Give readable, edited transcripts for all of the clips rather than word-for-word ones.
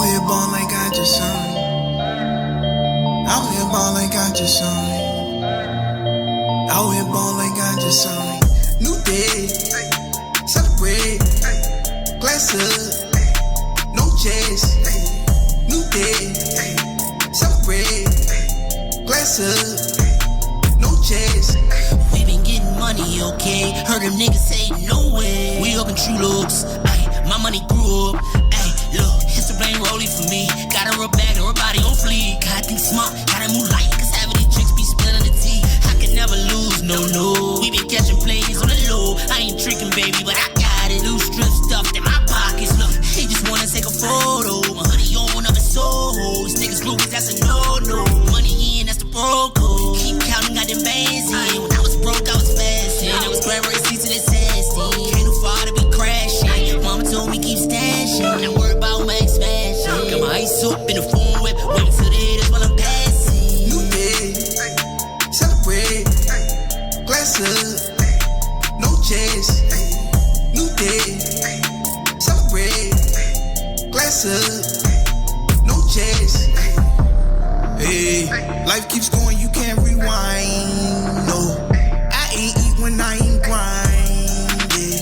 Out here ball like I just signed. Out here ball like I just signed. Out here ball like I just signed. New day, celebrate, glass up, no chase. New day, celebrate, glass up, no chase. We been getting money, okay? Heard them niggas say no way. We up in True Looks, ayy. My money grew up, ayy. Look, it's a blame rollie for me. Got her bag and her body on fleek. Gotta think smart, gotta move light. Cause having these chicks be spilling the tea. I can never lose, no. We been catching plays on the low. I ain't tricking, baby, but I got it. Loose strip stuffed in my pockets. Look, they just wanna take a photo. My hoodie on up in Soho. These niggas groupies, that's a no. Money in, that's the bro code. Keep counting, got them bands in. When I was broke, I was fasting. I was grabbing receipts to the testing. Ain't no far to be crashing. Mama told me keep stashing. Don't worry about my expansion. Got my ice up in the phone whip. Waiting till the haters while I'm passing. New day, celebrate, glass up, no chase. New day, celebrate, glass up, no chase. Hey, life keeps going, you can't rewind. No, I ain't eat when I ain't grind. Yeah,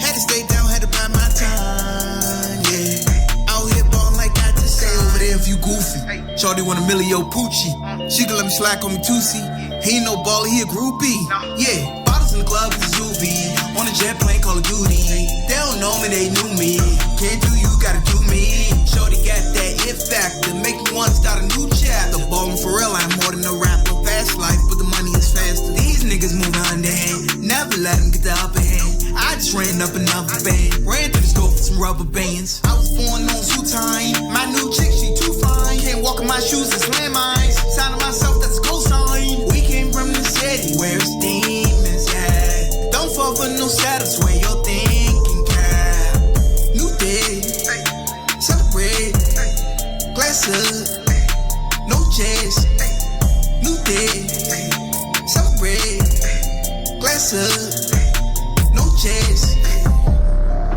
had to stay down, had to buy my time. Yeah, out here ballin' like I just say over there if you goofy. Shorty want a millio Poochie. She can let me slack on me Tootsie. He ain't no baller, he a groupie. Yeah, bottles in the club with the Zuby. On a jet plane, Call of Duty. They don't know me, they knew me. Can't do you, gotta do me. Shorty got that it factor, make me wanna start a new chapter. Ballin' for real, I'm more than a rapper. Fast life, but the money is faster. These niggas move hand to hand, never let them get the upper hand. I just ran up another band, ran through the store for some rubber bands. I was born on zoo time, my new chick, she too fine. Can't walk in my shoes, it's landmines. Signing myself, that's a cosign. We came from the city where it's demons at. Don't fall for no status where you're thinking cap. New day, celebrate, glass up, no chase. New day, celebrate, glass up, no chase.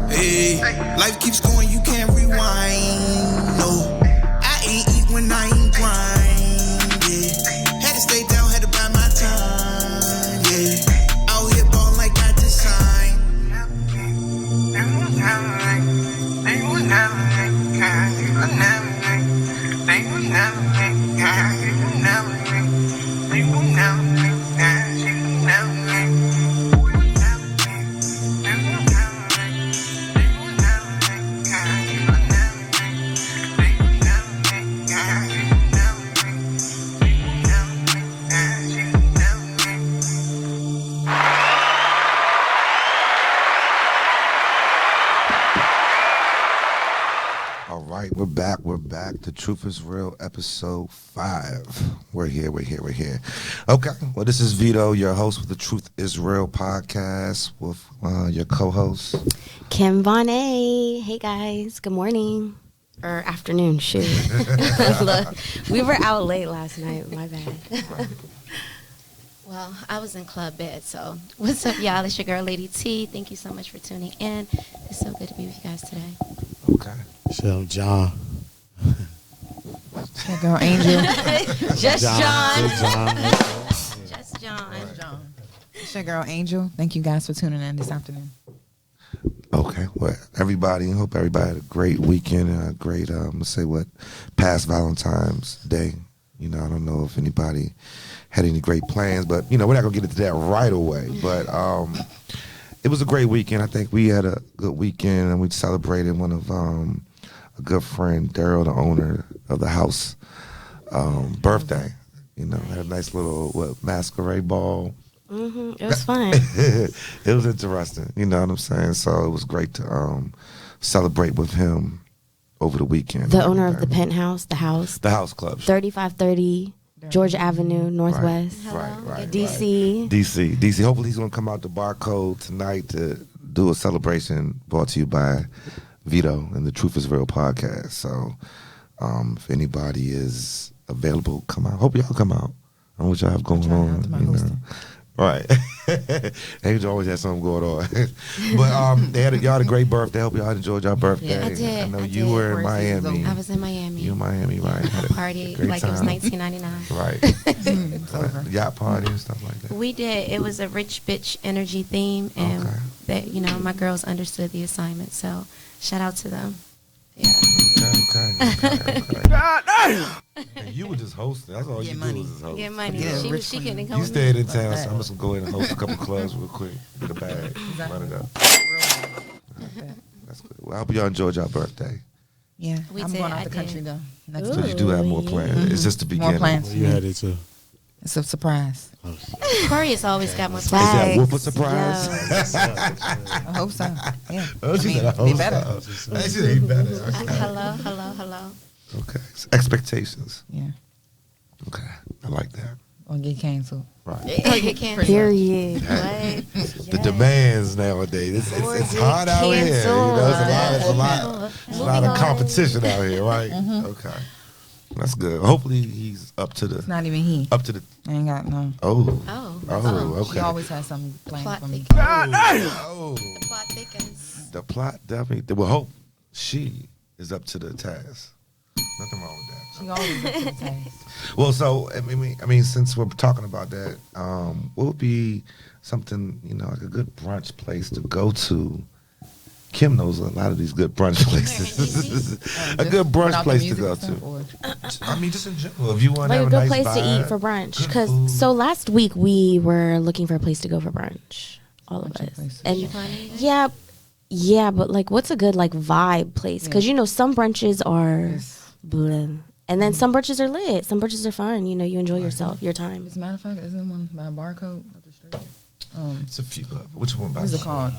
Hey, life keeps going, you can't rewind. No, I ain't eat when I ain't grind. Yeah, had to stay down, had to buy my time. Yeah, out here ballin' like I just signed. We're back. The Truth is Real, episode 5. We're here. Okay, well, this is Vedo, your host with the Truth is Real podcast, with your co-host, Kim Von A. Hey, guys. Good morning. Or afternoon, shoot. Look, we were out late last night. My bad. Well, I was in club bed, so what's up, y'all? It's your girl, Lady T. Thank you so much for tuning in. It's so good to be with you guys today. Okay. So, John. Your girl, Angel. Just John. Just John. It's your girl, Angel. Thank you guys for tuning in this afternoon. Okay, well, everybody, I hope everybody had a great weekend and a great, past Valentine's Day. You know, I don't know if anybody had any great plans, but, you know, we're not going to get into that right away. But it was a great weekend. I think we had a good weekend, and we celebrated one of a good friend, Daryl, the owner of the house, birthday. You know, had a nice little masquerade ball. It was fun. It was interesting. You know what I'm saying? So it was great to celebrate with him over the weekend. The owner of the penthouse, the house club, 3530 Georgia Avenue, Northwest. Right. DC. DC. Hopefully he's gonna come out the barcode tonight to do a celebration brought to you by Vedo and the Truth is Real podcast. So if anybody is available, come out. Hope y'all come out. I don't know what y'all have going on. You know. Right. Angel always has something going on. But y'all had a great birthday. I hope y'all enjoyed your birthday. Yeah, I did. I know I you did. were in Miami. I was in Miami. You in Miami, right? Had a Party great like it was time. 1999. Right. Yacht party and stuff like that. We did. It was a rich bitch energy theme, and Okay. that my girls understood the assignment. So shout out to them. Yeah. Okay. God damn! And you were just hosting. That's all Get you money. do is just host. Get money. Yeah, she rich couldn't queen. come You with stayed me. in town, so I'm just gonna go in and host a couple clubs real quick. Get a bag, run it up. That's good. Well, I hope y'all enjoyed your birthday. Yeah, We I'm did, going out I the did. country though. Next Ooh. So week. you do have more yeah. plans. It's just the More beginning. plans. Where you headed to? It's a surprise. Corey has always got more Is plans. that Facts. whoop a surprise? I hope so. Yeah. Oh, she said, I be hope better. so. She said, he better. Hello. Okay. So expectations. Yeah. Okay. I like that. Or get canceled. Right. Oh, you can't. Period. What? The demands nowadays. It's hard out here. It's a lot of competition out here, right? Okay. That's good. Hopefully he's up to It's the not even he. up to the I ain't got no. Oh. She okay. always has something planned Plot for me. thickens. Oh. Plot thickens. The plot definitely. Well, hope she is up to the task. Nothing wrong with that. She always up to the task. Well, so I mean, since we're talking about that, what would be something like a good brunch place to go to? Kim knows a lot of these good brunch places. A good brunch place to go to. I mean, just in general, if you want to Like have a good nice place to vibe, eat for brunch. good Because food. so last week we were looking for a place to go for brunch, all of Brunch us. places. And Did you find anything? yeah, but like, what's a good like vibe place? Because some brunches are, blah, and then some brunches are lit. Some brunches are fun. You enjoy yourself, your time. As a matter of fact, isn't one by Barcode up the street? It's a few. Which one? What's it called?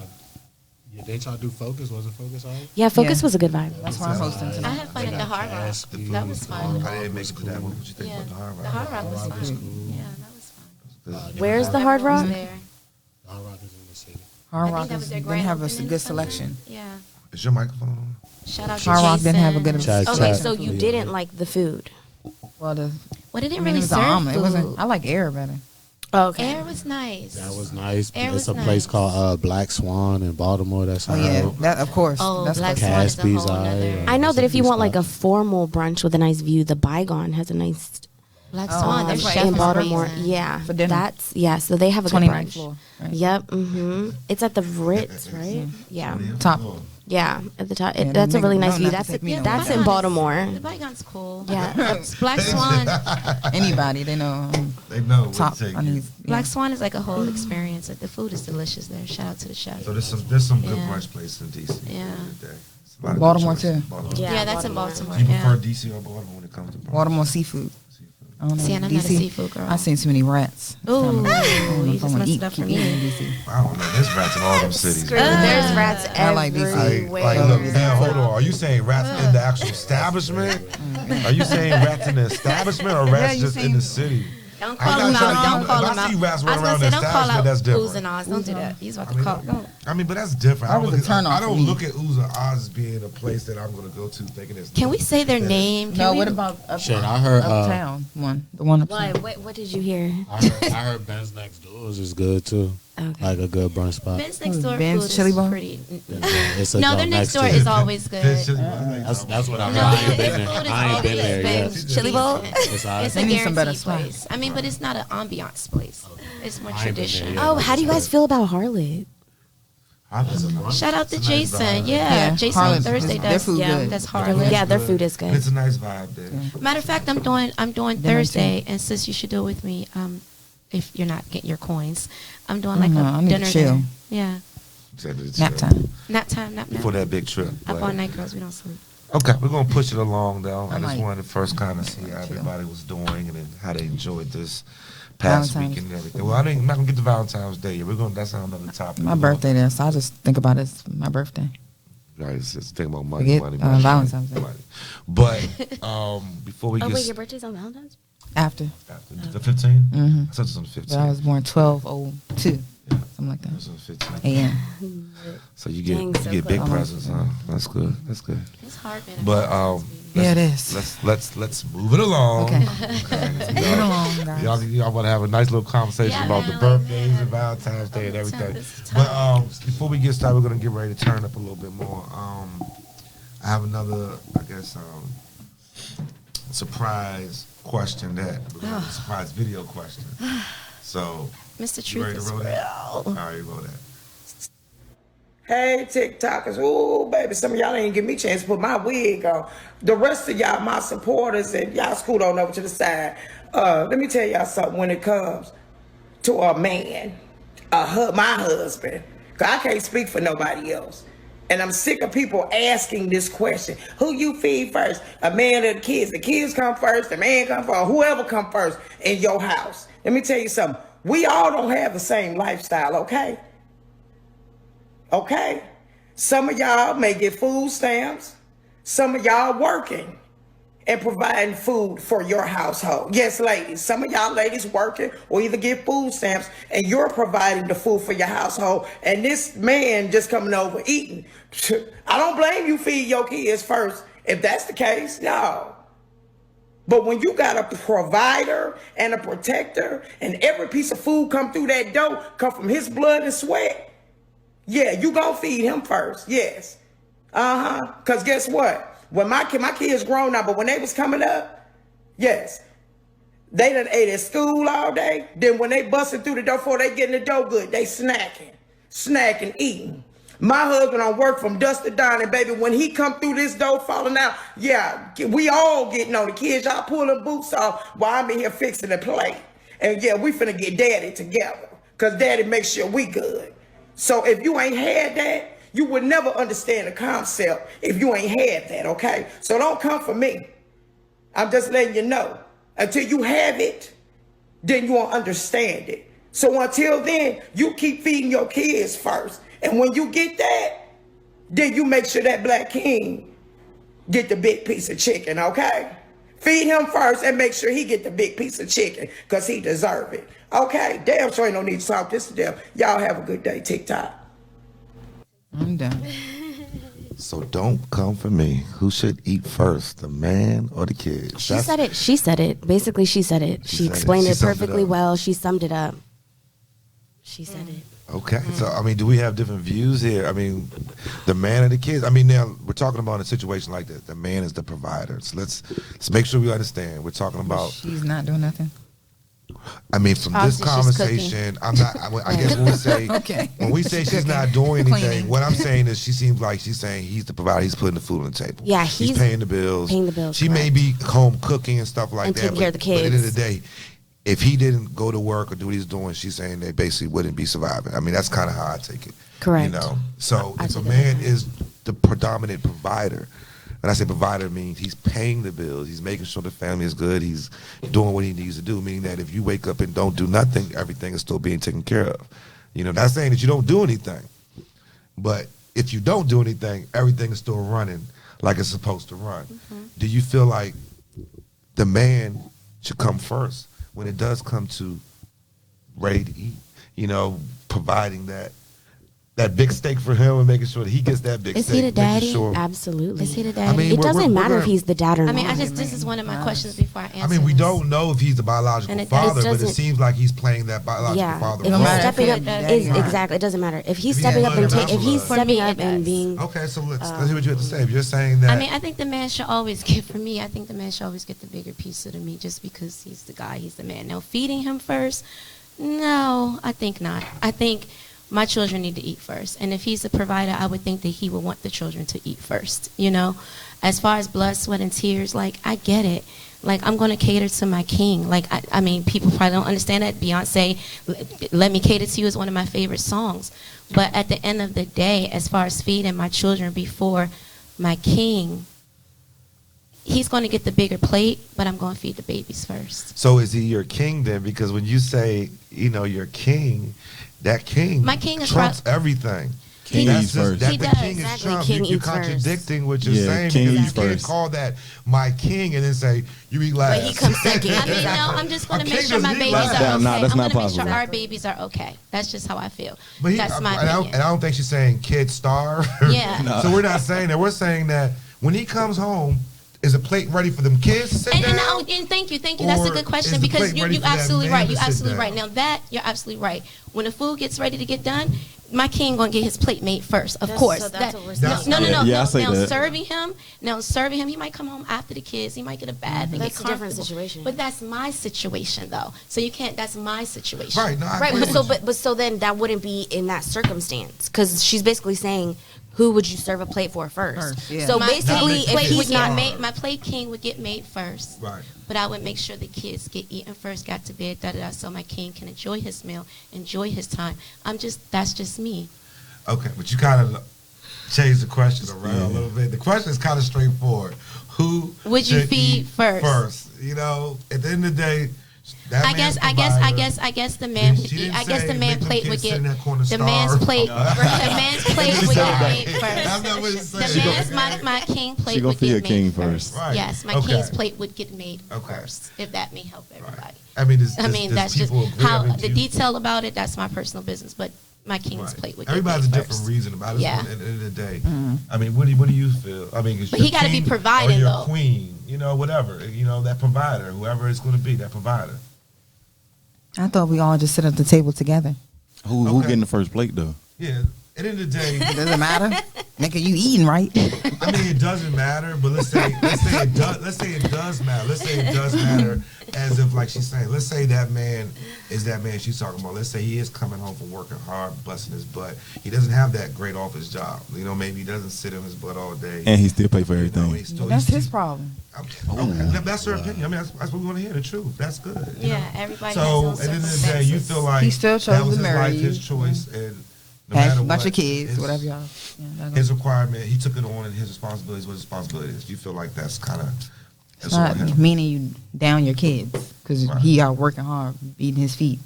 Yeah, they tried to do Focus. Wasn't Focus all right? Yeah, Focus Yeah. was a good vibe. That's why I'm hosting I tonight. had fun at the Hard Rock. Gatsby. That was fun. I didn't make it to that one. What you think Yeah, about the Hard Rock? the Hard Rock was Hard Rock was fun. cool. Yeah, that was fun. Where's the Hard Rock? Everyone was there. Hard Rock is in the city. Hard I think Rock that was their didn't grand have a opening good or something. selection. Yeah. Is your microphone on? Shout out to Hard Rock Jason. didn't have a good Chat, Okay, chat. so you Yeah. didn't like the food. Well, Well, they didn't it really was serve an omelet. It food. wasn't. I like air better. Okay. Air was nice. That was nice. Air It's was a place nice. called Black Swan in Baltimore. That's Oh yeah, that of course. Oh, That's Black close. Swan is a Caspi's whole eye, nother. I know It's that a if you few want like a spots. formal brunch with a nice view, the Bygone has a nice Black Oh, Swan. Their that's right. chef in is Baltimore. amazing. Yeah, For dinner. So they have a good 29th brunch. floor. Right? Yep. It's at the Ritz, right? Yeah. Top. Yeah, at the top. Yeah, That's a nigga- really nice no, view. not to That's take me nowhere. that's in Bygone's- Baltimore. The Bygone's cool. Yeah. Black Swan. Anybody they know. They know what Top. to take I you. need. Black Swan is like a whole experience. Like the food is delicious there. Shout out to the chef. So there's some good Yeah. brunch places in DC. Yeah. It's a lot of Baltimore, good choices. too. Baltimore. Yeah, that's in Baltimore. You prefer Yeah. DC or Baltimore when it comes to brunch? Baltimore seafood. I don't know. See, I'm not a seafood girl. I seen too many rats. Ooh, I don't know you if just I wanna messed eat- it up for keep eating in me. DC. I don't know. There's rats in all them cities. There's rats I like these. everywhere. Look, now, hold on. Are you saying rats in the actual establishment? Are you saying rats in the establishment or rats you just in saying- the city? Don't I'm call not them trying out. to- Don't call if them I out. see rats I running was around gonna the say, don't call establishment, out that's different. oohs and ahs. Don't do that. He's about to call. I mean, but that's different. That was a turn off I don't for me. look at Oohs and Ahs as being a place that I'm going to go to thinking it's. Can we say their name? Can No, we? what about Shit, I heard. uptown one? The one uptown. What did you hear? I heard Ben's Next Doors is good too. Okay. Like a good brunch spot. Ben's next door Ben's food Chili is Bowl? pretty. It's a No, joint their next door to is it. always good. That's what I heard. No, I ain't their been there. food is I ain't been always there yet. Ben's Chili Bowl? It's all right. It's They a need some better guaranteed spots. place. I mean, but it's not an ambiance place. It's more I ain't been there tradition. yet. Oh, how do you guys feel about Harlot? Shout out to It's a nice Jason. vibe. Yeah, Jason on Harlot, Thursday their does. food Yeah, good. that's Harlot. Yeah, their food is good. It's a nice vibe there. Matter of fact, I'm doing Dinner Thursday, and sis, you should do it with me. If you're not getting your coins, I'm doing like No, a I need to dinner chill. there. Yeah, Nap time. nap time, nap Before nap. that big trip. Up but- all night, girls. We don't sleep. Okay, we're gonna push it along though. I just might. wanted to first kind of see how Chill. everybody was doing and then how they enjoyed this past Valentine's. weekend and everything. Well, I'm not gonna get to Valentine's Day yet. That's another topic. My birthday there, so I just think about it as my birthday. Right, it's just think about money, Forget, money, Valentine's Day. money. But before we Oh get wait, your birthday's on Valentine's? After. after the 15th, Mm-hmm. I thought it was on the 15th. But I was born 12:02, something like It that. was on the 15th. A.m. So you Dang, get so you get big close. presents, huh? That's good. That's good. It's hard being a But Valentine's baby. Yeah, it is. Let's move it along. Okay. Move it along, guys. Y'all want to have a nice little conversation about the birthdays and Valentine's Day and everything. But before we get started, we're gonna get ready to turn up a little bit more. I have another, I guess, surprise question surprise video question. So, Mr. you ready Truth to is roll that? All real. right, roll that. Hey, TikTokers. Ooh, baby, some of y'all ain't give me a chance to put my wig on. The rest of y'all, my supporters, and y'all scoot on over to the side. Let me tell y'all something when it comes to a man, my husband, because I can't speak for nobody else. And I'm sick of people asking this question. Who you feed first? A man or the kids? The kids come first, the man come first, whoever come first in your house. Let me tell you something. We all don't have the same lifestyle, okay? Okay? Some of y'all may get food stamps. Some of y'all working and providing food for your household. Yes, ladies. Some of y'all ladies working or either get food stamps and you're providing the food for your household. And this man just coming over eating. I don't blame you feed your kids first. If that's the case, no. But when you got a provider and a protector and every piece of food come through that door come from his blood and sweat, yeah, you gonna feed him first, yes. Because guess what? When my kids grown now, but when they was coming up, yes, they done ate at school all day. Then when they busted through the door before they get in the door good, they snacking, eating. My husband on work from dusk to dawn, and baby, when he come through this door falling out, yeah, we all getting on the kids. Y'all pulling boots off while I'm in here fixing the plate. And yeah, we finna get daddy together because daddy makes sure we good. So if you ain't had that, you would never understand the concept if you ain't had that, okay? So don't come for me. I'm just letting you know. Until you have it, then you won't understand it. So until then, you keep feeding your kids first. And when you get that, then you make sure that black king get the big piece of chicken, okay? Feed him first and make sure he get the big piece of chicken because he deserve it. Okay, damn sure ain't no need to talk this to them. Y'all have a good day, TikTok. I'm done. So don't come for me. Who should eat first, the man or the kid? She said it. She said it. Basically, she said it. She explained it perfectly well. She summed it up. She said it. Okay, so I mean, do we have different views here? I mean, the man and the kids. I mean, now we're talking about a situation like this. The man is the provider. So let's make sure we understand. We're talking about. She's not doing nothing. I mean, from this conversation, I'm not. I guess when we say when we say she's not doing anything, what I'm saying is she seems like she's saying he's the provider. He's putting the food on the table. Yeah, he's paying the bills. She may correct. be home cooking and stuff like And that. taking care of the kids. But at the end of the day, if he didn't go to work or do what he's doing, she's saying they basically wouldn't be surviving. I mean, that's kind of how I take it. Correct. You know, so if a man is the predominant provider, when I say provider, means he's paying the bills, he's making sure the family is good, he's doing what he needs to do, meaning that if you wake up and don't do nothing, everything is still being taken care of. You know, not saying that you don't do anything, but if you don't do anything, everything is still running like it's supposed to run. Mm-hmm. Do you feel like the man should come first when it does come to ready to eat? You know, providing that big steak for him and making sure that he gets that big steak. Is he the daddy? Sure. Absolutely. Is he the daddy? I mean, it doesn't matter if he's the dad or not. I mean, this is one of my questions before I answer. I mean, we this. don't know if he's the biological father, but it seems like he's playing that biological father if role. he's stepping up, exactly. It doesn't matter if he's stepping up and if he's stepping up and being. Okay, so let's hear what you have to say. If you're saying that, I mean, I think the man should always get. For me, I think the man should always get the bigger piece of the meat, just because he's the guy, he's the man. Now, feeding him first, no, I think not. I think my children need to eat first. And if he's a provider, I would think that he would want the children to eat first, you know? As far as blood, sweat, and tears, like, I get it. Like, I'm going to cater to my king. Like, I mean, people probably don't understand that. Beyonce, Let Me Cater to You is one of my favorite songs. But at the end of the day, as far as feeding my children before my king, he's going to get the bigger plate, but I'm going to feed the babies first. So is he your king then? Because when you say, you know, your king, that king, my king trumps everything. King eats first. That He the does. king is Exactly. Trump. King You're eats contradicting first. what you're saying King because eats you can't first. call that my king and then say you eat last. But he comes second. I mean, no, I'm just going to make sure my babies are okay. Nah, that's I'm not going to make sure possible. our babies are okay. That's just how I feel. But That's my and opinion. I don't think she's saying kid starve. Yeah. So we're not saying that. We're saying that when he comes home, is a plate ready for them kids to sit down? And thank you. That's a good question because you're absolutely right. You're absolutely right. Now that you're absolutely right. When the food gets ready to get done, my king gonna get his plate made first, of course. So that's what we're saying. No. Yeah, I say now that. serving him, he might come home after the kids. He might get a bath and That's get a different comfortable. situation. But that's my situation, though. So you can't. That's my situation. Right. No, I Right, agree but with you. so then that wouldn't be in that circumstance because she's basically saying, who would you serve a plate for first? Yeah. So My basically, plate if would he's get not made, my plate king would get made first. Right. But I would make sure the kids get eaten first, got to bed, so my king can enjoy his meal, enjoy his time. That's just me. Okay, but you kind of changed the question around a little bit. The question is kind of straightforward. Who Would you should feed eat first? You know, at the end of the day, I guess the man plate would get the man's plate would get made first. That's not what it's saying. My king plate She gonna would feed her get king made first. Right. Yes, my Okay. king's plate would get made Okay. first, if that may help everybody. I mean, That's just people agree? how I mean, the detail about it. That's my personal business, but my king's right. plate would Everybody has get a made different first. reason about it. Yeah. At the end of the day, I mean, what do you feel? I mean, 'cause But you're he gotta be king providing, or you're though. queen, whatever, that provider, whoever it's going to be, that provider. I thought we all just sit at the table together. Who Okay. getting the first plate though? Yeah. At the end of the day, Does it matter? Nigga, you eating right? I mean, it doesn't matter, but let's say it does. Let's say it does matter. Let's say it does matter, as if like she's saying. Let's say that man is that man she's talking about. Let's say he is coming home from working hard, busting his butt. He doesn't have that great office job. Maybe he doesn't sit on his butt all day. And he still pay for everything. That's his problem. Okay. That's her opinion. I mean, that's what we want to hear. The truth. That's good. Yeah, everybody So has at the those end of the day, you feel like He still chose that was to his marry life, you. his choice, and no Have matter a bunch what, of kids, his- whatever y'all. Yeah, His requirement, he took it on, and his responsibility is what his responsibility is. Do you feel like that's kind of it's not meaning you down your kids because Right. he out working hard, beating his feet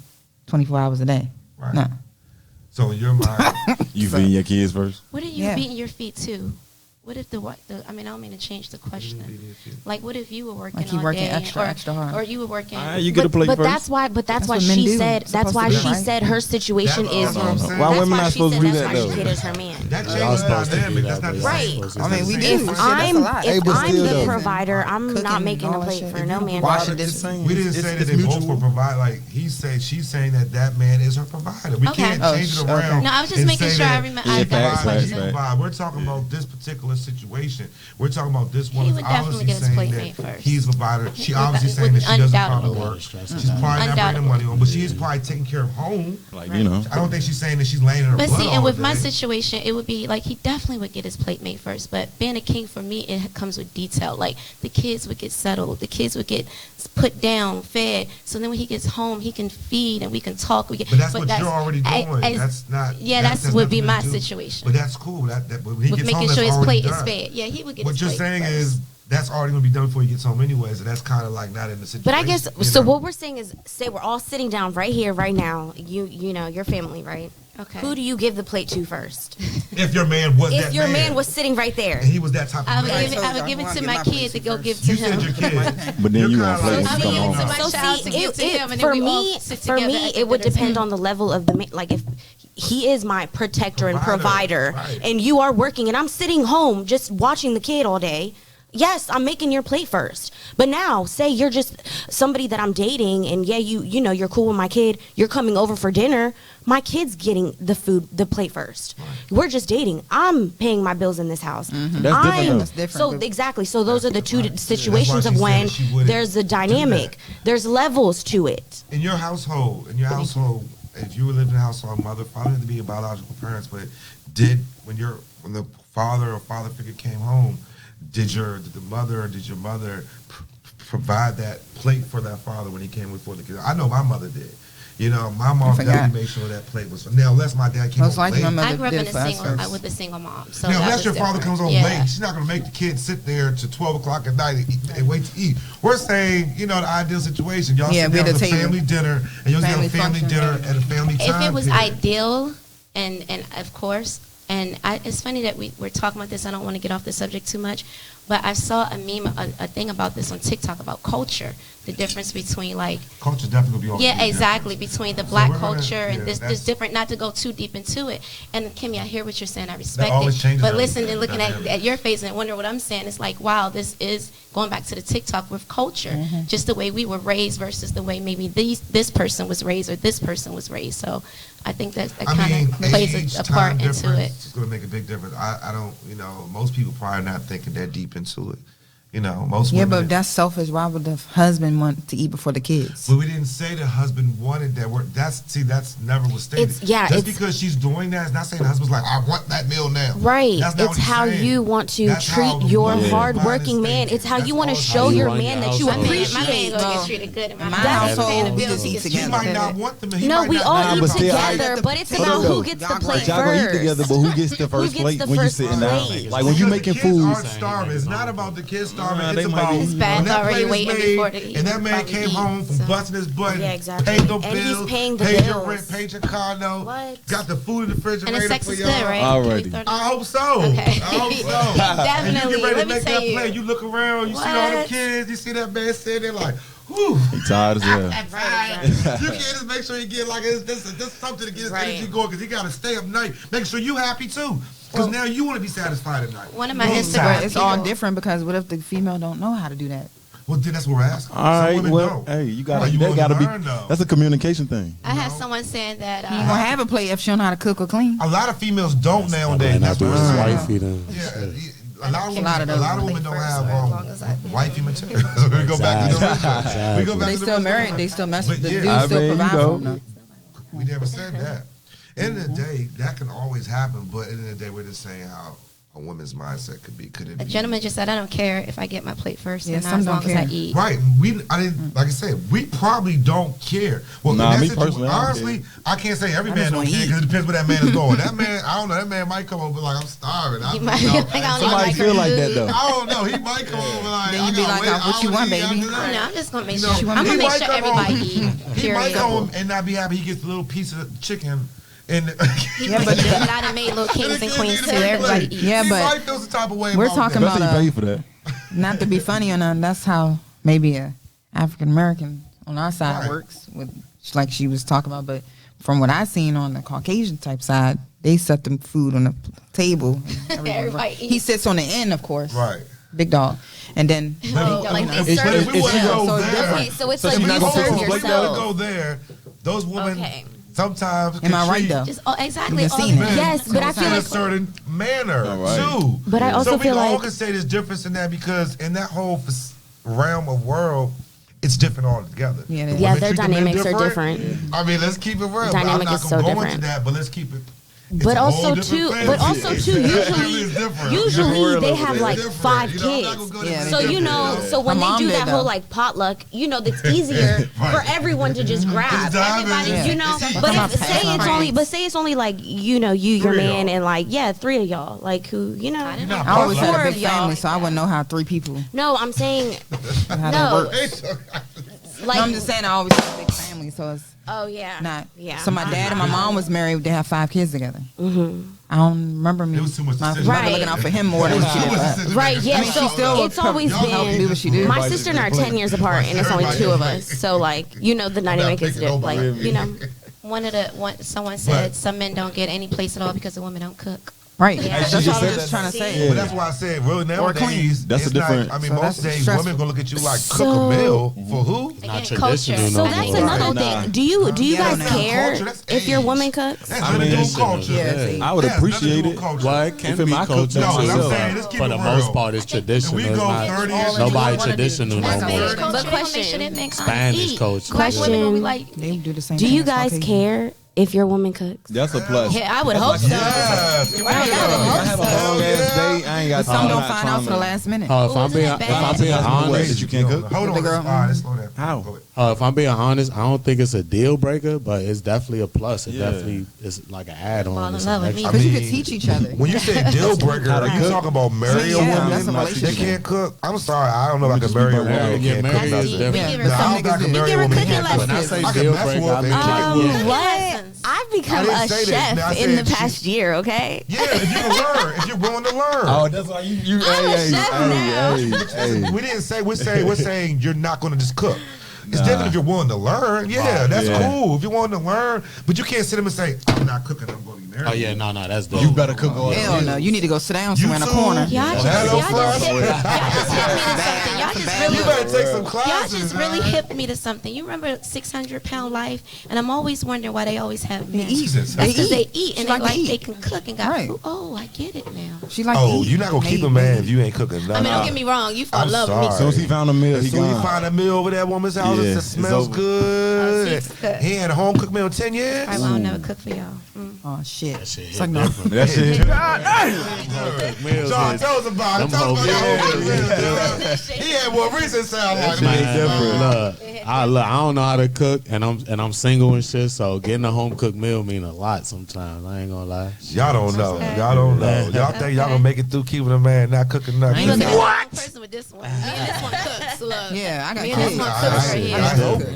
24 hours a day. Right. No. So in your mind, You feeding your kids first? What are you Yeah. beating your feet to? What if I mean, I don't mean to change the question. Like, what if you were working Like he all working day, extra hard. or you were working? You get a plate But first. that's why That's why what men she do. said. It's That's supposed why to be, she right? said her situation That's is what I'm her. saying. Why That's women why not she supposed said to do that's that why she though? did as her man. that Y'all changes the supposed to dynamic. be That's that not way. the Right. same. Y'all supposed to I mean, we be do. that Shit, way. that's a lot. Hey, If but I'm still the though. provider, I'm Cooking not making and a all that plate shit. for no man. Washing It's dishes. the same. We didn't It's- say it's that they both mutual. will provide. Like she's saying that man is her provider. We Okay. can't Oh, change it okay. around. No, I was just and making say sure I that remember. Yeah, I she got facts, the provides, facts, she question. provides. We're talking about this particular situation. We're talking about this He woman's would definitely obviously get his saying plate that made first. he's a provider. She Would- obviously would saying that she doesn't probably undoubtedly. work. Stress She's probably not bringing Undoubtedly. money on, but she is probably taking care of home. Like, I don't think she's saying that she's laying in her But butt see, all and with day. my situation, it would be like he definitely would get his plate made first. But being a king for me, it comes with detail. Like the kids would get settled, the kids would get put down, fed. So then when he gets home, he can feed and we can talk. But that's what you're already doing. That's not. Yeah, that's would be nothing to my do. situation. But that's cool. But when he With gets making home, sure that's his already plate is done. fed. Yeah, he would get What his you're plate saying first. is that's already going to be done before he gets home anyway. So that's kind of like not in the situation. But I guess you so. know? What we're saying is, say we're all sitting down right here, right now. You know, your family, right? Okay. Who do you give the plate to first? If your man was If that your man man was sitting right there, and he was that type I of would man. give it. I would give it to my kid to go give to You said him. your kid. But then You're you kinda want play when like- you come I would give it to home. my so child see, to give to him, and then for we all me, sit for together me, at it would dinner depend table. on the level of the like if he is my protector and Provider, provider, right. and you are working, and I'm sitting home just watching the kid all day. Yes, I'm making your plate first. But now, say you're just somebody that I'm dating, and yeah, you know you're cool with my kid. You're coming over for dinner. My kid's getting the plate first. We're just dating. I'm paying my bills in this house. That's different though. That's different, So but- exactly. So those are the two Right. situations That's of why she when said she wouldn't there's a do dynamic. that. There's levels to it. In your household, if you were living in a household, mother, father had to be your biological parents, but when the father or father figure came home, did your mother provide that plate for that father when he came before the kids? I know my mother did. You know, my mom forgot. definitely made sure that plate was. Now, unless my dad came Most home likely late. my mother I grew up did in it for us first. with a single mom. So Now, that unless was your father different. comes home Yeah. late, she's not going to make the kid sit there to 12 o'clock at night and wait to eat. We're saying, the ideal situation. Y'all Yeah, sit we down had at a a table. family dinner, and you'll have a Family family function, dinner yeah. at a family time If it was period. ideal, and of course, it's funny that we're talking about this. I don't want to get off the subject too much, But I saw a meme, a thing about this on TikTok about culture, the difference between like Culture's definitely gonna be yeah, exactly, between the black culture and yeah, this different. Not to go too deep into it. And Kimmy, I hear what you're saying. I respect always it. changes But everything. listen and looking at your face and wonder what I'm saying. It's like, wow, this is going back to the TikTok with culture, just the way we were raised versus the way maybe this person was raised or this person was raised. So I think that kind of plays a part into it. It's going to make a big difference. I don't, most people probably not thinking that deep into it. Most Yeah, women. but that's selfish. Why would the husband want to eat before the kids? But we didn't say the husband wanted that. That's never was stated. Just because she's doing that is not saying the husband's like, I want that meal now. Right. That's not It's what he's how saying. you want to That's treat how the your woman hardworking is man. thinking. It's how That's you want to all show how you your run man your that you household. appreciate. My man gonna get treated good in my My house. household, we Bills just eat gets together. He might not want them. He No, might we not all want eat but still, together, but it's about who gets the plate Y'all gonna eat first. together, but who gets the first gets plate the when you first sitting down? plate? Like when you Because making the kids food. aren't starving. It's not about the kids starving. Nah, It's they might about be- His bath when that already plate is waiting made, before the and that man probably came eat, home from so. busting his butt, Yeah, exactly. paid the And he's bills, paying the paid your bills. rent, paid your condo, What? got the food in the refrigerator And the sex for is y'all. good, right? Already. I hope so. Okay. I hope so. And Definitely. you get ready Let to me make tell that you. play. You look around, you see all the What? kids, you see that man sitting there like, whew. He tired as hell. You can't just make sure you get like this something to get his energy going because he got to stay up night, making sure you happy too. Because now you want to be satisfied at night. One of my Both Instagram sides. It's all different because what if the female don't know how to do that? Well, then that's what we're asking. All right, Some women well, don't. hey, you Right, got you that wanna got to be. learn, though. That's a communication thing. I had someone saying that. You ain't gonna have a plate if she don't know how to cook or clean. A lot of females don't nowadays. Might not That's be what his we're saying. wifey then. Yeah, a lot of women, lot of those a lot of women don't have wifey material. So we go back to the original. We go back They to the still original. married. They still mess with the But yeah, dude I still mean, provide you know. for them. We never said that. End of the day, that can always happen. But end of the day, we're just saying how a woman's mindset could be. Could it A be? gentleman just said, "I don't care if I get my plate first, Yeah, and not some as don't long as I care. eat." Right. I didn't, like I said, we probably don't care. Well, Nah, in that me situ- personally, I don't honestly, I can't say every I man just don't wanna care eat. because it depends where that man is going. That man, I don't know, that man might come over like, I'm starving. He might be like, I don't Somebody like feel like that food. though. I don't know. He might come over like, Then I you be gotta like, wait what you hours want, to eat baby? after that. No, I'm just gonna make You sure. know, I'm he gonna make might sure come everybody home- eat. He might Period. go home and not be happy. He gets a little piece of chicken. And But then I done made little kings and queens too. Everybody eats. Yeah, he but might feel some type of way we're about talking that. about Especially pay for that. not to be funny or nothing. That's how maybe a African American on our side Right. works with, like she was talking about. But from what I seen on the Caucasian type side, they set them food on the table. and Everybody he eats. sits on the end, of course. Right. Big dog, and then Oh, like they It's- serve it's- If we want to yeah, go so it's there, different. Okay, so it's So like she's you not gonna fix serve the plate if we want to yourself. go there, those women Okay. sometimes Am I can right treat though? Just exactly. You've all seen the it. men. Yes, but I feel in a like certain manner All right. too. But I also so we feel all like- can say there's difference in that because in that whole realm of world, it's different altogether. Yeah, it is. The Yeah, women their treat the men dynamics are different. I mean, let's keep it real. Dynamic I'm not is gonna so go different. into that, but let's keep it. It's But a whole also different too, fantasy. but also too, It's different. usually they have It's like different. 5 You know, I'm not kids. gonna go Yeah, into they So different. you know, so when My they mom do did, that whole though. like potluck, you know, that's easier for everyone to just grab. Just dive in. Everybody, Yeah. you know. It's But easy. if, say it's only, but say it's only like you know, you, your 3 of man, y'all. and like 3 of y'all, like who, you know. I didn't Not I always potluck. had a 4 big of y'all. family, so I wouldn't know how 3 people No, I'm saying how No. that works. like. No, I'm just saying I always had a big family, so it's Oh yeah. not. Yeah. So my dad and my mom was married. They have 5 kids together. Mm-hmm. I don't remember me. It was too much My decision. mother Right. looking out for him more than she did for us. Right, yeah. I mean, she so still it's always y'all help been do what she did. my sister and I are 10 years apart, and it's only 2 of us. So like, you know, the dynamic is picking different. Like, nobody. you know, Someone said some men don't get any place at all because the women don't cook. Right. She That's just what I said was just that. trying to say. Yeah. But that's why I said, really Or clean. nowadays, That's it's a different- Not, I mean, So most that's days stressful. women gonna look at you like cook So- a meal for who? Again, Not culture. traditional so no that's more. another Nah. thing. Do you Yeah, guys that's care culture, that's if your age. woman cooks? That's I nothing mean, to do with listen, culture. Yeah, Yeah. see. I would That's nothing to appreciate do it. with culture. Well, it can If it be my culture culture, No, what I'm myself. saying, let's keep For it the real. most part, it's If traditional. we It's go not 30 years, nobody ago, traditional no That's more. Spanish culture. But They gonna make question. sure that men Spanish eat. culture. Black women gonna be Question. like, They do the same Do thing you as guys Caucasian. care if your woman cooks? That's a plus. Yeah, I would hope so. Yes. Right, I would If I hope have a so. long ass day, I ain't got Some time. don't I'm not find trying out till the to- last minute. If I'm being isn't that honest, ways that you can't cook. Hold With the on, girl. all right, let's slow down. How? Go ahead. if I'm being honest, I don't think it's a deal breaker, but it's definitely a plus. It Yeah. definitely is like an add Fall on. in It's love an with me. extra. Because you mean, could teach each other. When you say deal breaker, How to are you cook? talking about marry a Yeah, woman that's a that relationship. can't cook? I'm sorry, I don't know if I can marry a woman that Yeah, can't cook marriage is nothing. different. Yeah, We give No, her I some don't think I niggas can do. marry a Give her woman that cooking can't cook. When I say I can deal mess breaker, with I mean her. like, yeah. What? lessons. I I've become a chef in the past year. Okay. Yeah, if you can learn, if you're willing to learn. Oh, that's why you. I'm a chef now. We didn't say we're saying you're not going to just cook. It's different if you're willing to learn. Yeah, that's cool. If you're willing to learn, but you can't sit him and say, "I'm not cooking. I'm going to be married." Oh yeah, no, that's dope. You better cook all Hell no, you need to go sit down somewhere in a corner. Y'all just take some Y'all classes. just really hipped me to something. You remember 600-pound life? And I'm always wondering why they always have men. Jesus. That's because they eat and She like to eat. they can cook and got Right. food. Oh, I get it now. She like Oh, to eat. you're not gonna keep a man if you ain't cooking nothing. I mean, don't get me wrong. You fall in love with me. As soon as he found a meal, he As soon as gone. you find a meal over that woman's house, Yeah, it it's smells over. good. she's good. He had a home cooked meal in 10 years. I won't never cook for y'all. Oh shit. That shit It's hit like no. different. That shit. John, tell us about it. Tell us about Yeah. He had what recent sound like. That shit different. Look, I don't know how to cook, and I'm single and shit. So getting a home cooked meal mean a lot sometimes. I ain't gonna lie. Y'all don't know. Y'all don't know. Y'all think y'all gonna make it through keeping a man not cooking nothing. Ain't Look, what? Person with this one. Me and this one cooks. Look. Yeah, I got Me and this kids. one cooks right here.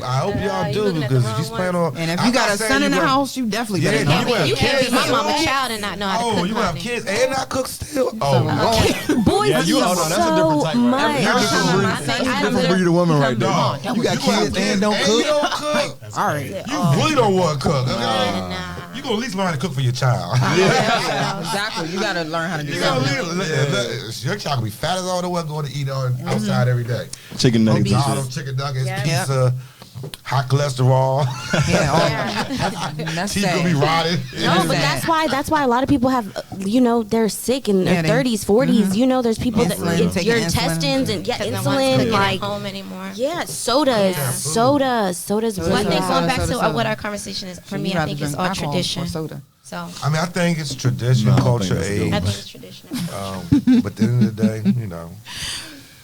I hope y'all you do looking at the because if wrong you plan on. And if I'm you got not a saying son in the gonna- house, you definitely Yeah, better you know. have You can't be kids, my mama too. child and not know how to cook. Oh, you have honey. kids and not cook still? Oh, Boys Yeah, eat you- hold on, that's a different so type right much. there. Every That's time a I'm breed- out there, that's a I different literally- breed of woman right there. dog. You got kids and don't You cook. don't cook. All right. You really don't want to cook. Okay? Nah. You gonna at least learn to cook for your child. Yeah, exactly. You gotta learn how to do You know, that. your child gonna be fat as all the way going to eat outside every day. Chicken nuggets. and McDonald's, shit. chicken nuggets, Yeah. pizza, high cholesterol. Yeah, all that's Teeth gonna be sad. rotted. No, but that's why a lot of people have, they're sick in their Yeah, they- 30s, 40s. You know, there's people that Insulin, it's taking your insulin. intestines and Because no one's insulin, cooking like at home anymore. sodas. So I think Soda, going back soda, to soda. what our conversation is, for You me, I rather think it's drink all alcohol or tradition. soda. So I mean, I think it's tradition, No, I don't culture, think that's age. good. I think it's tradition. But at the end of the day,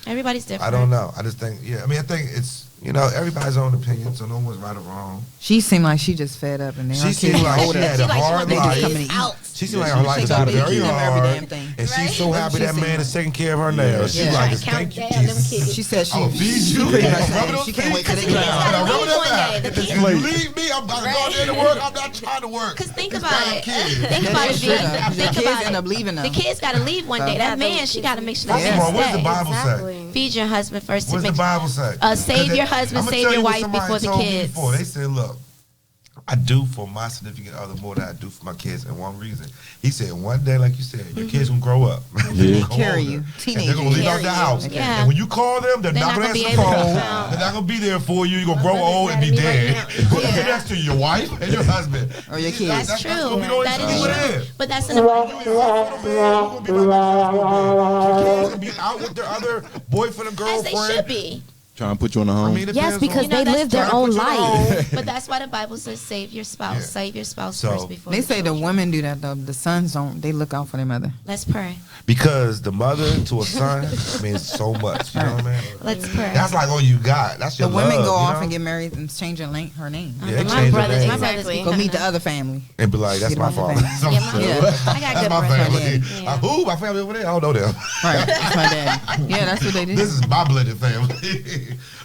Everybody's different. I don't know. I just think, I think it's, everybody's own opinion, so no one's right or wrong. She seemed like she just fed up and then She her seemed kids like she older. had a hard They just life. coming to eat. She seemed like her life is got very big. Give them every hard. damn thing. And she's so happy She that seemed man is like- taking care of her nails. She's Yeah. like, Count thank you, down them Jesus. kids. She said she I'll feed you. pretty much Rub said those she can't wait till they feet get down. out. gotta Rub leave them one down. day. The If kids- you leave me, I'm about to go there to work. I'm not trying to work. Because think It's about not it. kids. Think about it, That is V. true, though. The Think kids about end it. up leaving The them. kids got to leave one day. That man, she got to make sure that Come man on, what does the stay. Bible say? Exactly. Feed your husband first. What's the Bible say? Save your husband, I'ma save tell your you what wife somebody before the told me kids. before. They said, look, I do for my significant other more than I do for my kids, and one reason. He said, one day, like you said, your kids gonna grow up. They're gonna Carry older, you. and Teenagers. they're gonna leave out Carry the you. house. Yeah. And when you call them, they're not gonna be answer the able to phone. come out. They're not gonna be there for you. You're gonna grow old and be Mad at me dead. right Who's gonna be next to you? Your wife and your husband. Or your kids. That's true. gonna be the only That two is people true. there. But that's an Your kids gonna be out with their other boyfriend or as they should girlfriend. be. Trying to put you on the I home. mean, it Yes, depends because on- they that's live their trying own to put you life. on. But that's why the Bible says save your spouse. Yeah. Save your spouse So- first before They the say the children. women do that though. The sons don't. They look out for their mother. Let's pray. Because the mother to a son means so much. You know what I mean? Let's pray. That's like all you got. That's The your women love, go you off know? and get married and change her name. Yeah, they my change their brothers, name. my brothers Exactly. Go meet the becoming other family. And be like, that's Get my off the father. family. Yeah, my- Yeah. I got That's good my brothers. family. Yeah. Who? My family over there? I don't know them. Right. That's my daddy. Yeah, that's what they do. This is my blended family.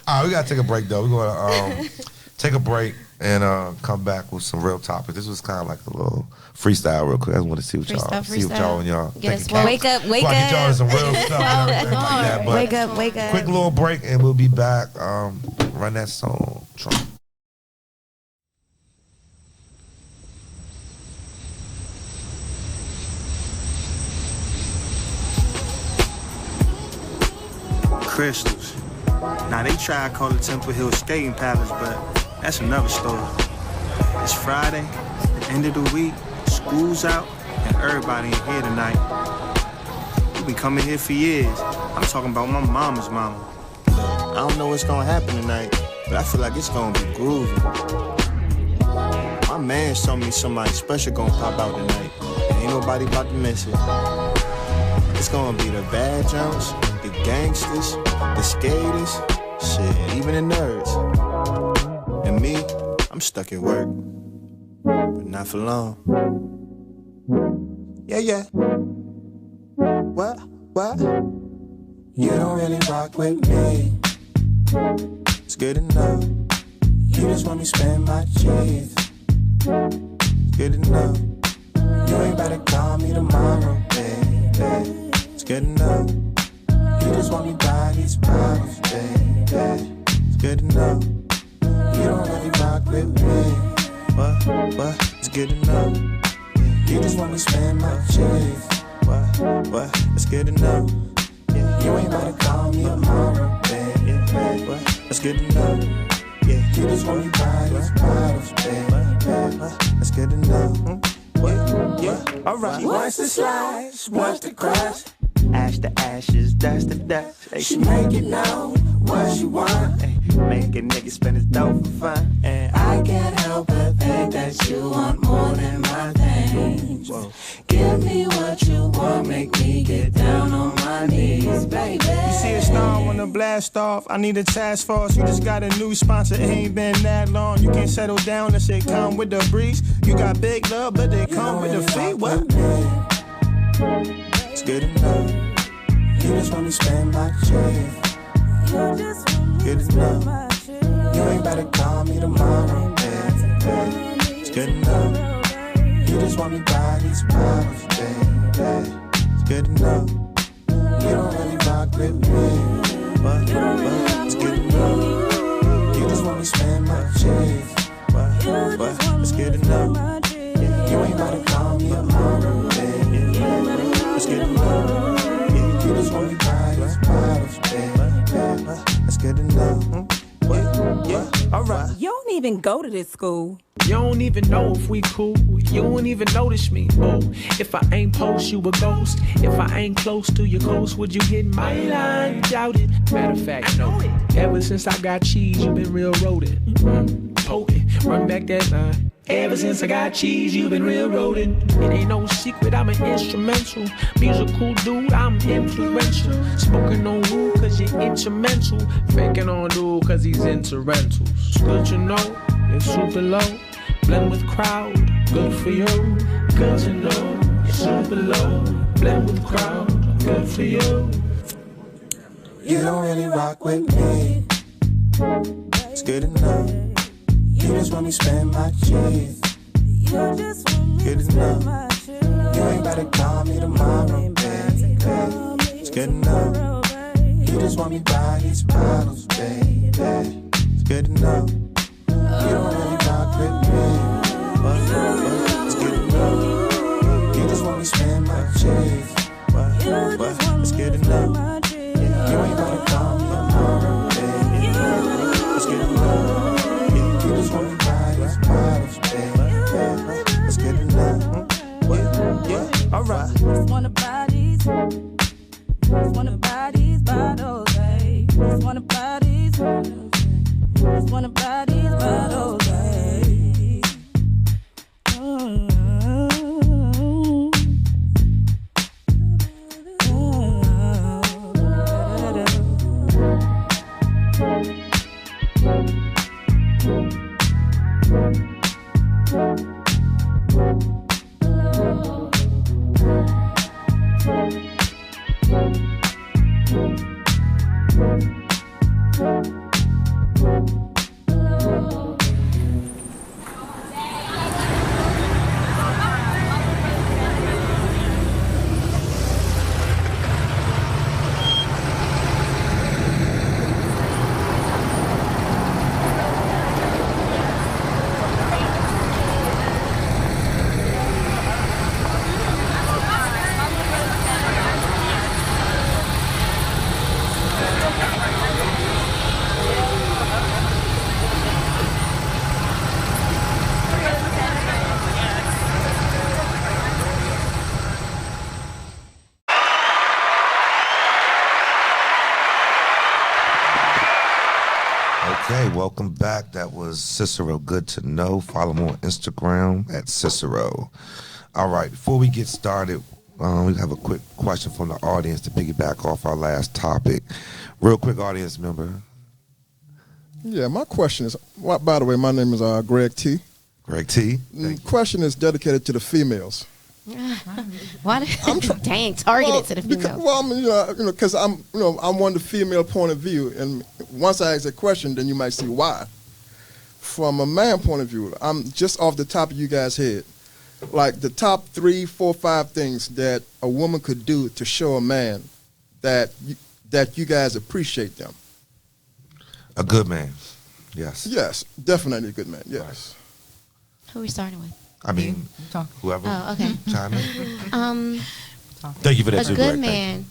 All right, we got to take a break, though. We're going to take a break and come back with some real topics. This was kind of like a little freestyle real quick. I just want to see what y'all Freestyle. and y'all Get us thinking. woke. Wake up, wake Before I get y'all up. to some real stuff and everything like that. But Wake up, wake up. quick little break and we'll be back. Run that song, Trump. Crystals. Now they try to call it Temple Hill Skating Palace, but that's another story. It's Friday, the end of the week, school's out, and everybody in here tonight. We've been coming here for years. I'm talking about my mama's mama. I don't know what's gonna happen tonight, but I feel like it's gonna be groovy. My man told me somebody special gonna pop out tonight, and ain't nobody about to miss it. It's gonna be the bad Jones, the gangsters, the skaters, shit, even the nerds. And me, I'm stuck at work, but not for long. Yeah. What? You don't really rock with me. It's good enough. You just want me spend my cheese. good enough. You ain't better call me tomorrow, baby. It's good enough. You just want me by these bottles, baby. It's good enough. You don't really rock with me. What? It's good enough. You just want me spend my cheese. What? It's good enough. You ain't better call me tomorrow, baby. What? It's good enough. You just want me by these bottles, baby. It's good enough. Alright. She wants to slide, she wants to crush. Ash to ashes, dust to dust. She make it known what she want. Make a nigga spend his dough for fun. And I can't help but think that you want more than my things. Give me what you want, make me get down on my knees, baby. You see a star wanna blast off. I need a task force. You just got a new sponsor, it ain't been that long. You can't settle down unless it come with the breeze. You got big love, but they come with the fee. What? It's good enough. You just want me spend my cheese. Good enough. You ain't better call me tomorrow, baby. It's good enough. You just want me by these bottles, baby. It's good enough. You don't really rock with me, but it's good enough. You just want me spend my cheese, but it's good enough. You ain't better call me tomorrow, baby. It's good enough. You just want me by these bottles, baby. It's good enough. Alright. You don't even go to this school. You don't even know if we cool. You don't even notice me. Oh, if I ain't post, you a ghost. If I ain't close to your coast, would you hit my line? Doubt it. Matter of fact, no. Ever since I got cheese, you been real rodent. Potent. Run back that line. Ever since I got cheese, you been real rodent. It ain't no secret, I'm an instrumental. Musical dude, I'm influential. Spoken on who, cause you're instrumental. Faking on dude, cause he's into rentals. It's good to know, it's super low. Blend with crowd, good for you. Good to know, it's super low. Blend with crowd, good for you. You don't really rock with me. It's good enough. You just want me spend my cheese. Good enough. You ain't better call me tomorrow, baby. It's good enough. You just want me by these bottles, baby. It's good enough. You don't really rock with me, but it's good enough. You just want me spend my cheese, but it's good enough. You ain't better call me tomorrow, baby. It's good enough. You just want me by these bottles, baby. It's good enough. Alright. Just wanna buy these. Just wanna buy these bottles, hey. Just wanna buy these bottles. Just wanna buy these bottles, hey. Okay, welcome back. That was Cicero. Good to know. Follow him on Instagram at Cicero. All right, before we get started, we have a quick question from the audience to piggyback off our last topic. Real quick, audience member. Yeah, my question is, by the way, my name is Greg T. Greg T. The question is dedicated to the females. What? Dang, targeted to the females. Well, I mean, because I'm one of the female point of view, and once I ask a question, then you might see why. From a man point of view, I'm just off the top of you guys' head. like the top 3, 4, 5 things that a woman could do to show a man that you guys appreciate them. A good man. Yes. Yes, definitely a good man. Yes. Who are we starting with? I mean, whoever. Oh, okay. Chime in. Thank you for that, A too, good Greg. man.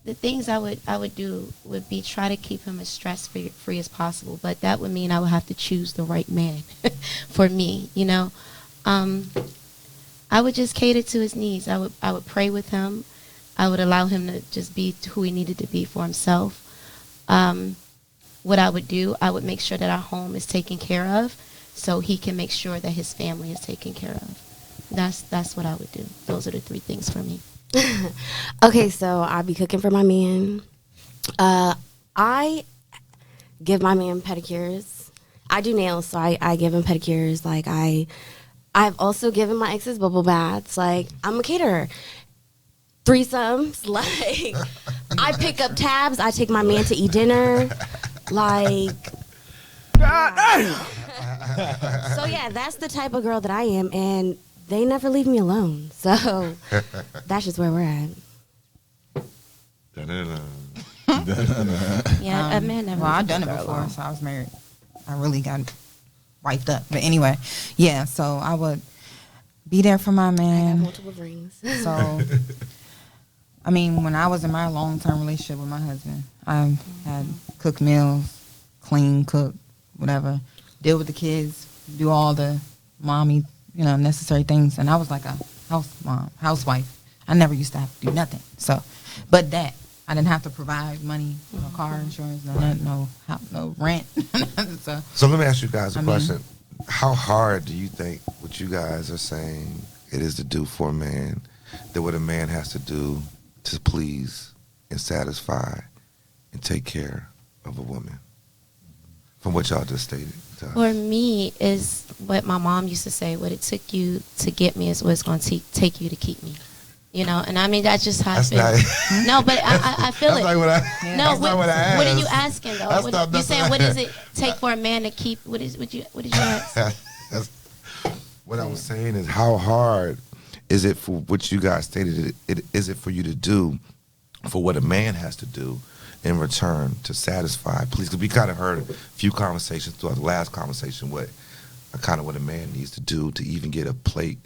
The things I would do would be try to keep him as stress free as possible, but that would mean I would have to choose the right man for me. You know, I would just cater to his needs. I would pray with him. I would allow him to just be who he needed to be for himself. What I would do, I would make sure that our home is taken care of, so he can make sure that his family is taken care of. That's what I would do. Those are the 3 things for me. Okay, so I'll be cooking for my man. I give my man pedicures. I do nails, so I give him pedicures. Like I've also given my exes bubble baths. Like I'm a caterer. Threesomes. Like I pick up tabs. I take my man to eat dinner. Like. God damn. So yeah, that's the type of girl that I am, and they never leave me alone. So that's just where we're at. Yeah, a man never. Well, I've done it before, so I was married. I really got wiped up. But anyway, yeah. So I would be there for my man. I got multiple rings. So, I mean, when I was in my long-term relationship with my husband, I had cook meals, clean, cook, whatever, deal with the kids, do all the mommy, necessary things. And I was like a housewife. I never used to have to do nothing. So, but that I didn't have to provide money, car insurance, no rent. So let me ask you guys a question. How hard do you think what you guys are saying it is to do for a man that what a man has to do to please and satisfy and take care of a woman? From what y'all just stated. For me, is what my mom used to say, what it took you to get me is what it's going to take you to keep me. And I mean, that's just how I feel. No, but I feel that's it. Not what I, no, that's not what I asked. What are you asking, though? You're saying, what does it take for a man to keep, what did you ask? What I was saying is, how hard is it for what you guys stated, is it for you to do for what a man has to do in return to satisfy, please? Because we kind of heard a few conversations throughout the last conversation what a man needs to do to even get a plate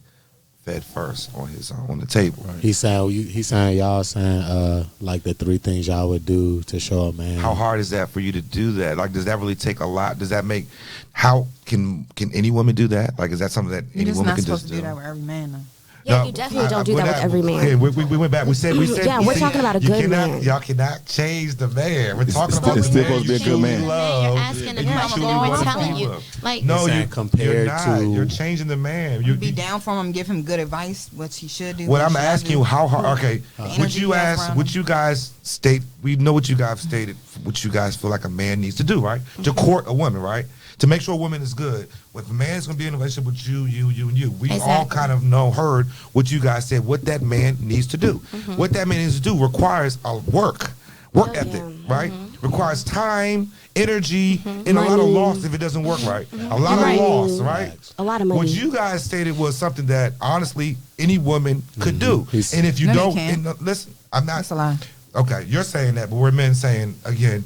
fed first on the table. Right. He's saying y'all saying like the 3 things y'all would do to show a man. How hard is that for you to do that? Like, does that really take a lot? Does that make? How can any woman do that? Like, is that something that any woman can just do? You're not supposed to do that with every man, though. Yeah, you definitely don't do that with every man. Okay, we went back. We said. Yeah, we're talking about a good man. Y'all cannot change the man. We're talking about it's still supposed to be a good man. You're asking a question and we're telling you. Like, no, compared to you're changing the man. You be down for him, give him good advice, what he should do. What I'm asking you, how hard? Okay, what you guys state. We know what you guys stated. What you guys feel like a man needs to do, right? To court a woman, right? To make sure a woman is good. If a man's going to be in a relationship with you, and you, we all kind of heard what you guys said, what that man needs to do. Mm-hmm. What that man needs to do requires a work ethic, right? Mm-hmm. Requires time, energy, and money. A lot of loss if it doesn't work right. Mm-hmm. A lot of loss, right? A lot of money. What you guys stated was something that, honestly, any woman could do. And if you don't, listen, I'm not. That's a lie. Okay, you're saying that, but we're men saying, again,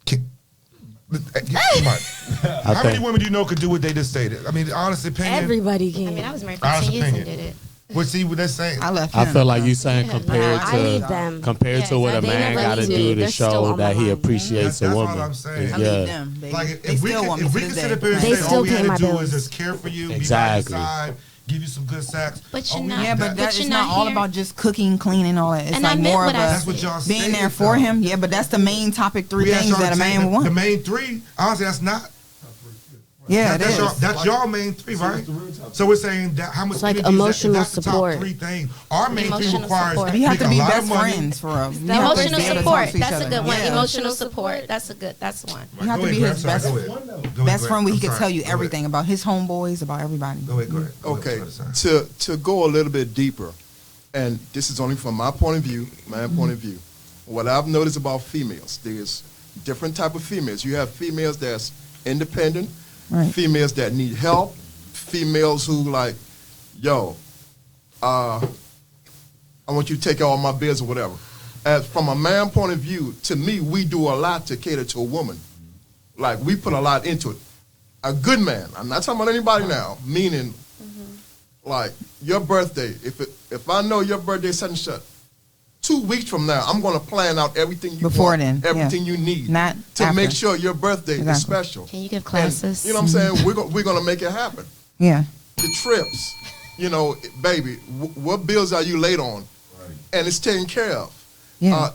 come on. How many women do you know could do what they just stated? I mean, honest opinion. Everybody can. I mean, I was married for 10 years and did it. Well, see what they're saying. I feel like you saying compared to what a man got to do to show that he appreciates a woman. That's all I'm saying. I need them. Like if we can sit up here and say all we had to do is just care for you, be by your side, give you some good sex. But you're not. But it's not all about just cooking, cleaning, all that. It's and like more of that's what y'all being there for him. Yeah, but that's the main topic. 3 things that a man would want. The main 3, honestly, that's not. Yeah, that's y'all main 3, right? So we're saying that how much it's like emotional that's support. The top 3 things. Our main 3 requires you have to be best friends for him. Emotional support. That's a good one. Emotional support. That's one. You have to be his best friend where he could tell you everything about his homeboys, about everybody. Go ahead. Okay, to go a little bit deeper, and this is only from my point of view, point of view. What I've noticed about females, there's different type of females. You have females that's independent, females that need help, females who like, yo, I want you to take care of all my bills or whatever. As from a man point of view, to me, we do a lot to cater to a woman. Like, we put a lot into it. A good man, I'm not talking about anybody now, meaning, like, your birthday, if I know your birthday is such and such, 2 weeks from now, I'm going to plan out everything you want, everything you need Not to after. make sure your birthday is special. Can you give classes? And, you know what I'm saying? We're going to make it happen. Yeah. The trips, you know, baby, what bills are you late on? Right. And it's taken care of. Yeah.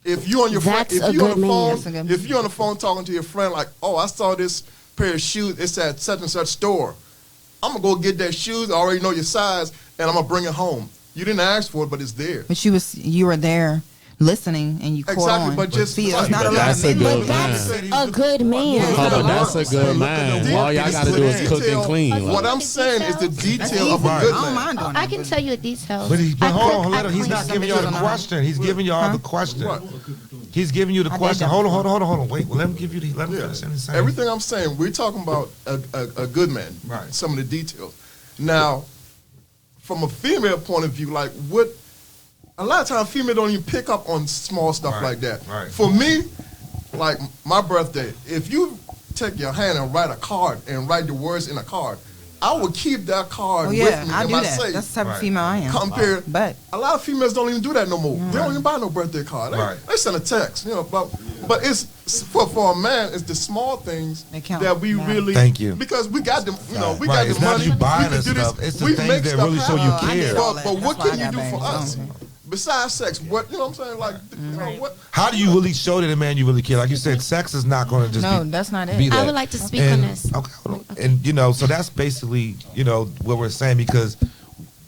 If you on your phone, That's a good man. if you're on the phone talking to your friend like, oh, I saw this pair of shoes, it's at such and such store. I'm gonna go get that shoes. I already know your size, and I'm gonna bring it home. You didn't ask for it, but it's there. But you were there listening, and you caught Exactly, on. but just see, but it's not a lot that's of a men. good But man. A good man. But that's a good man. All y'all gotta do is cook and clean. What like. I'm saying is the detail of a Right. good I don't man. mind doing I that, can tell you a detail. But hold on, I he's clean not some giving y'all the videos on question. He's giving y'all the question. Right. He's giving you the I did question. that. Hold on. Wait, well, let me give you the. Let me finish saying. Everything I'm saying, we're talking about a good man. Right. Some of the details. Now, from a female point of view, like what, a lot of times female don't even pick up on small stuff Right, like that. right. For me, like my birthday, if you take your hand and write a card and write the words in a card, I would keep that card Oh with yeah, me I in do my that. safe. That's the type Right. of female I am. Compared, But a lot of females don't even do that no more. They don't even buy no birthday card. They, Right. they send a text, you know. But it's for a man, it's the small things They count. that we Yeah. really Thank you. because we got them. You know, we Right, got it's the not money. you buying we can us do this. stuff, it's the we things make that stuff really show you happen. I did care. all But that. what That's why can I you got do back. for us besides sex? What you know? What I'm saying, like you know what? How do you really show that a man you really care? Like you said, sex is not going to just no, be, that's not it. be that. I would like to speak on this. Okay, hold on. And you know, so that's basically what we're saying because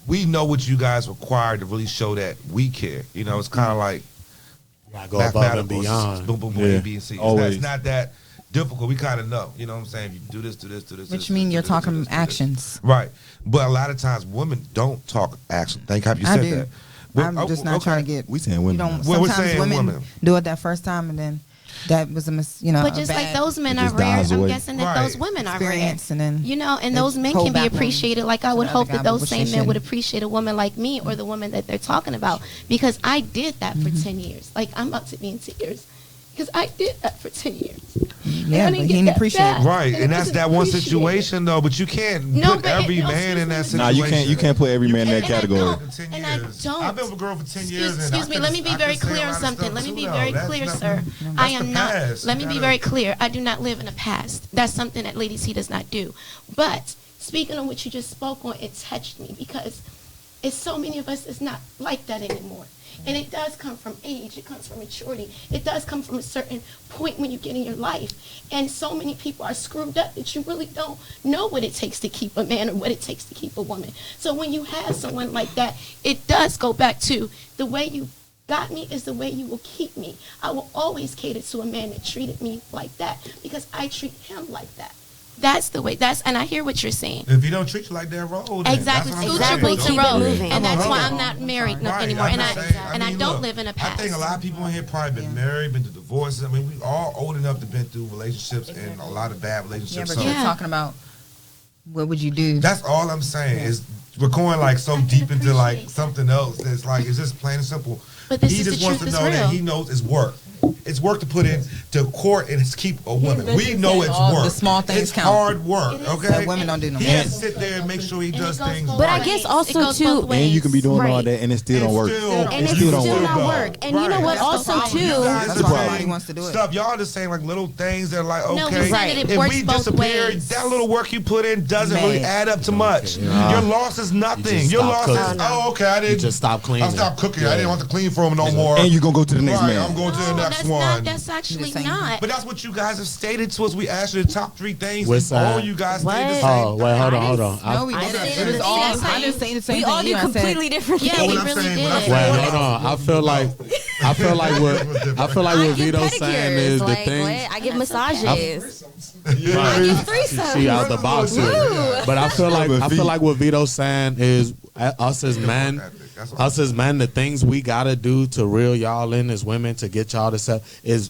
we know what you guys require to really show that we care. You know, it's kind of like Gotta go above and mathematical. beyond. Boom, boom, boom, Yeah, A, B, and C. always. It's not that difficult. We kind of know. You know what I'm saying? If you do this, do this, do this. Which this, mean do you're this, talking do this, do this. actions. Right. But a lot of times women don't talk action. Thank God you I said do. that. Well, I'm just not okay. trying to get. We saying You women. don't. Well, we're Sometimes saying women women. do it that first time, and then that was a But just like those men It are just rare, dies I'm away. guessing that Right. those women are rare. experience, and then You know, and they those men hold can be back on appreciated. Like I would the hope other that guy, those which same they men would shouldn't. appreciate a woman like me or the woman that they're talking about because I did that for 10 years. Like I'm about to be in tears because I did that for 10 years. yeah, I but didn't he get didn't that appreciate back. it. Right, And and it that's wasn't that one appreciated. situation though. But you can't No, put but every no, man in that seriously. situation. Nah, you can't put every man in that And I category. don't. For 10 And I years. don't. I've been with a girl for 10 years. and Excuse I me, can- let me be I very can say a clear on lot of something. stuff Let me too, be though. very That's clear, nothing- sir. that's I the am not. past. Let me You be gotta- very clear. I do not live in the past. That's something that Lady C does not do. But speaking on what you just spoke on, it touched me because it's so many of us is not like that anymore. And it does come from age. It comes from maturity. It does come from a certain point when you get in your life. And so many people are screwed up that you really don't know what it takes to keep a man or what it takes to keep a woman. So when you have someone like that, it does go back to the way you got me is the way you will keep me. I will always cater to a man that treated me like that because I treat him like that. That's the way. And I hear what you're saying. If you don't treat you like that, roll. then. Exactly. That's what I'm Scoot your saying. boots and Don't- roll. moving. And that's Hold why on. I'm not married Right, anymore. I'm And just I saying, and I mean, don't look, live in a I past. think a lot of people in here probably been married, been through divorces. I mean, we all old enough to been through relationships and a lot of bad Yeah, relationships. but so you're talking about what would you do? that's all I'm saying is we're going like so deep into like something else that's like it's just plain and simple. But this He is just the wants to truth, know it's that real. he knows it's work. It's work to put in to court and keep a woman. been We know it's all work. the small things it's count. hard work. It is. Okay, That women don't do no He more. has to sit there and make sure he And does it goes things both But I right. guess ways. also, It goes too- both And you can be ways. doing all Right. that and it still don't work. And it's still not work. And you know what? That's the Also, problem. too. That's That's the the problem. thing. Wants to do it. Stuff y'all just saying like little things that are like No, we okay. said that it if works we both disappear, ways. that little work you put in doesn't really Man. add up to much. Your loss is nothing. just Your stop loss is cooking. okay. I didn't just stop cleaning. I stopped cooking. I Yeah. didn't want to clean for him no more. And you gonna go to the next Right, man. I'm going to the No, next that's one. not. That's actually The same not. But that's what you guys have stated to us. We asked you the top 3 things. What's and all that? you guys What? stated the same. Oh, wait, hold on. No, we I didn't. didn't It was say all. that. I didn't say the same We thing. all do You said- completely different Yeah, things. we What I'm really saying, did. what I'm saying. Wait, hold on. I feel like what I give Vito's saying pedicures. is the Like, things. what? I give massages. Right. Threesomes. She out the box with it. But I feel like what Vito's saying is us as men, the things we gotta do to reel y'all in as women to get y'all to sell is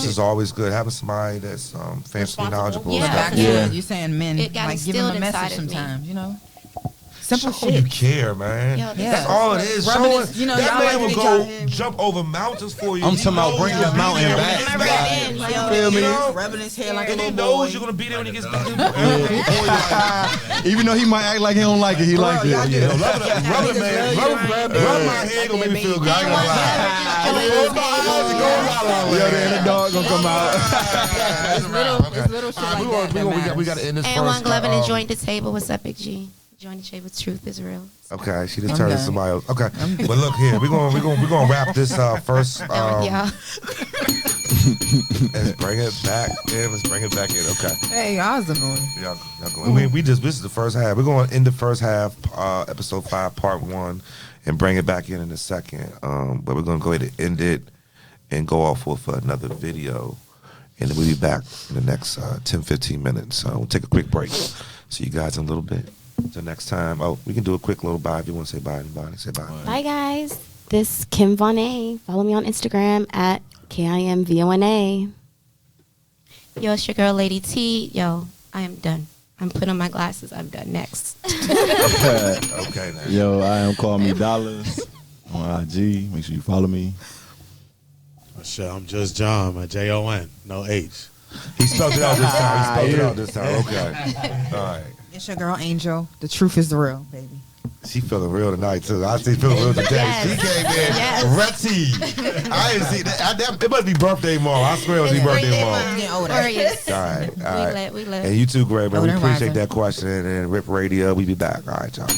Tips is always good. Having somebody that's financially knowledgeable. Yeah. Back to you saying men, It got like give them a instilled message inside of me. sometimes, you know. Simple Show shit. you care, man. Yo, That's all it is. Rubbing Showing, his- you know, that y'all man like will to go get y'all head- jump over mountains for you. I'm He talking about knows bring you'll his be mountain there when back. he gets Right. back. Like, Feel me? You know? rubbing his hair like a And he little knows boy. you're gonna be there when he gets back. Even though he might act like he don't like it, he likes it. Rubbing my head gonna make me feel good. I ain't gonna lie. Yo, then the dog gonna come out. It's little shit like that. We gotta end this And first. one glove and join the table. What's up, Big G? Join the table. Truth is real. Okay, she just I'm turned to done. somebody else. Okay, But look here, we're gonna wrap this first. Done with y'all. Let's bring it back in. Let's bring it back in. Okay. Hey, y'all's annoying. Y'all going. This is the first half. We're going to end the first half, episode 5, part 1, and bring it back in a second. But we're going to go ahead and end it and go off with another video. And then we'll be back in the next 10, 15 minutes. So we'll take a quick break. See you guys in a little bit. Until next time. Oh, we can do a quick little bye if you want to say bye to anybody. Say bye. Bye, guys. This is Kim Von A. Follow me on Instagram at KIMVONA. Yo, it's your girl, Lady T. Yo, I am done. I'm putting on my glasses. I'm done. Next. Okay, now. Yo, I am Call Me Dollars on IG. Make sure you follow me. Sure, I'm just John, my Jon, no H. He spelled it out this time. Okay. All right. It's your girl, Angel. The truth is the real, baby. She feeling real tonight too. I see feeling real today. Yes. She came in ready. I didn't see that. It must be birthday tomorrow. I swear it must be birthday tomorrow. All right. We let. And you too, Greg. Man, we appreciate rising. that question. And Rip Radio, we be back. All right, y'all.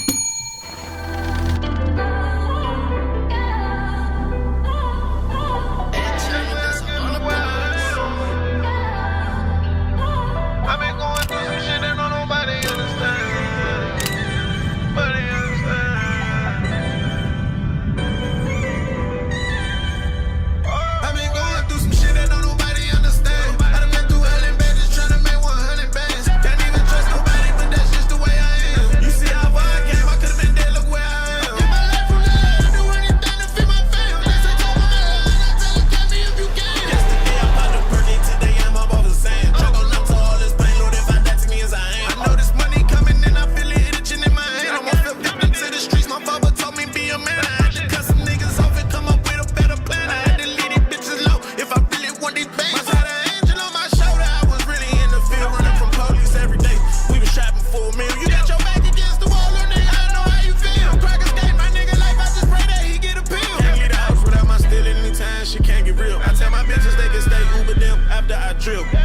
She can't get real. I tell my bitches they can stay Uber them after I drill.